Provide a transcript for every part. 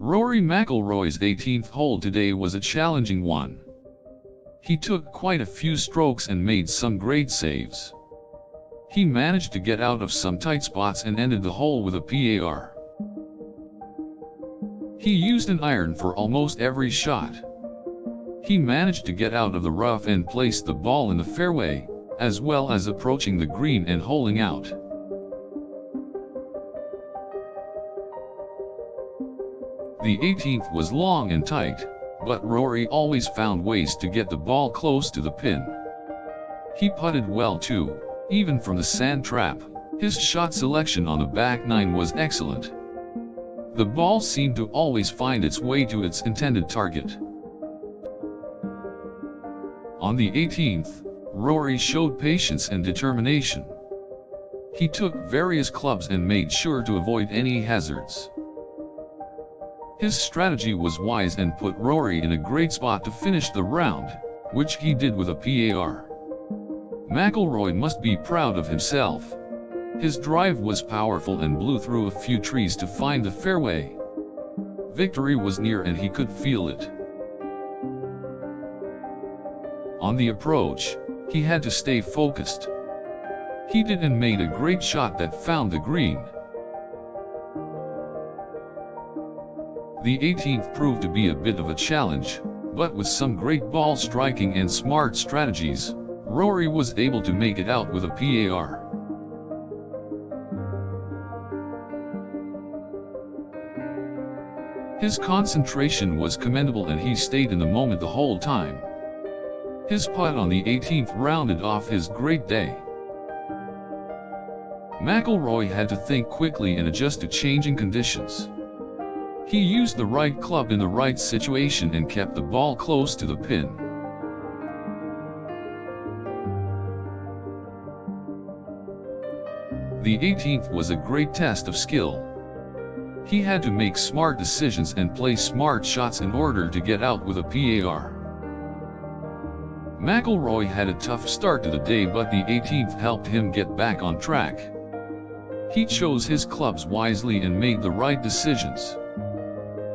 Rory McIlroy's 18th hole today was a challenging one. He took quite a few strokes and made some great saves. He managed to get out of some tight spots and ended the hole with a par. He used an iron for almost every shot. He managed to get out of the rough and placed the ball in the fairway, as well as approaching the green and holing out. The 18th was long and tight, but Rory always found ways to get the ball close to the pin. He putted well too, even from the sand trap. His shot selection on the back nine was excellent. The ball seemed to always find its way to its intended target. On the 18th, Rory showed patience and determination. He took various clubs and made sure to avoid any hazards. His strategy was wise and put Rory in a great spot to finish the round, which he did with a par. McIlroy must be proud of himself. His drive was powerful and blew through a few trees to find the fairway. Victory was near and he could feel it. On the approach, he had to stay focused. He did and made a great shot that found the green. The 18th proved to be a bit of a challenge, but with some great ball striking and smart strategies, Rory was able to make it out with a par. His concentration was commendable and he stayed in the moment the whole time. His putt on the 18th rounded off his great day. McIlroy had to think quickly and adjust to changing conditions. He used the right club in the right situation and kept the ball close to the pin. The 18th was a great test of skill. He had to make smart decisions and play smart shots in order to get out with a par. McIlroy had a tough start to the day, but the 18th helped him get back on track. He chose his clubs wisely and made the right decisions.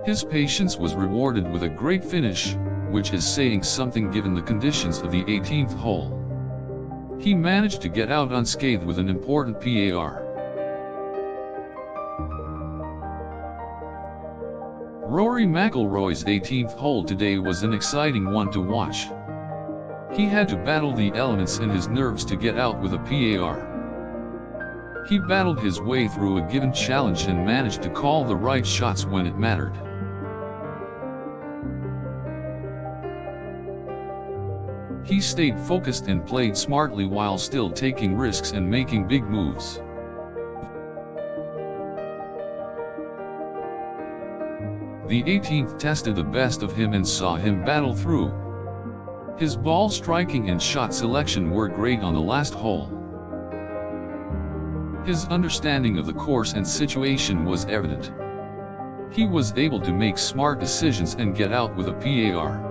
His patience was rewarded with a great finish, which is saying something given the conditions of the 18th hole. He managed to get out unscathed with an important par. Rory McIlroy's 18th hole today was an exciting one to watch. He had to battle the elements in his nerves to get out with a par. He battled his way through a given challenge and managed to call the right shots when it mattered. He stayed focused and played smartly while still taking risks and making big moves. The 18th tested the best of him and saw him battle through. His ball striking and shot selection were great on the last hole. His understanding of the course and situation was evident. He was able to make smart decisions and get out with a par.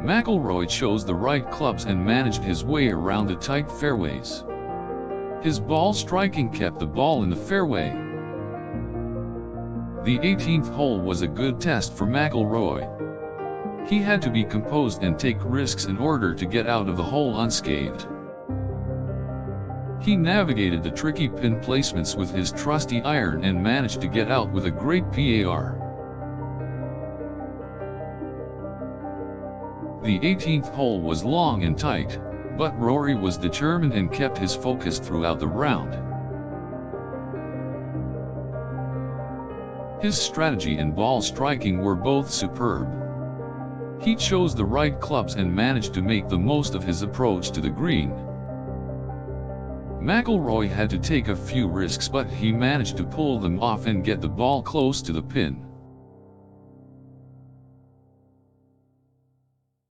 McIlroy chose the right clubs and managed his way around the tight fairways. His ball striking kept the ball in the fairway. The 18th hole was a good test for McIlroy. He had to be composed and take risks in order to get out of the hole unscathed. He navigated the tricky pin placements with his trusty iron and managed to get out with a great par. The 18th hole was long and tight, but Rory was determined and kept his focus throughout the round. His strategy and ball striking were both superb. He chose the right clubs and managed to make the most of his approach to the green. McIlroy had to take a few risks, but he managed to pull them off and get the ball close to the pin.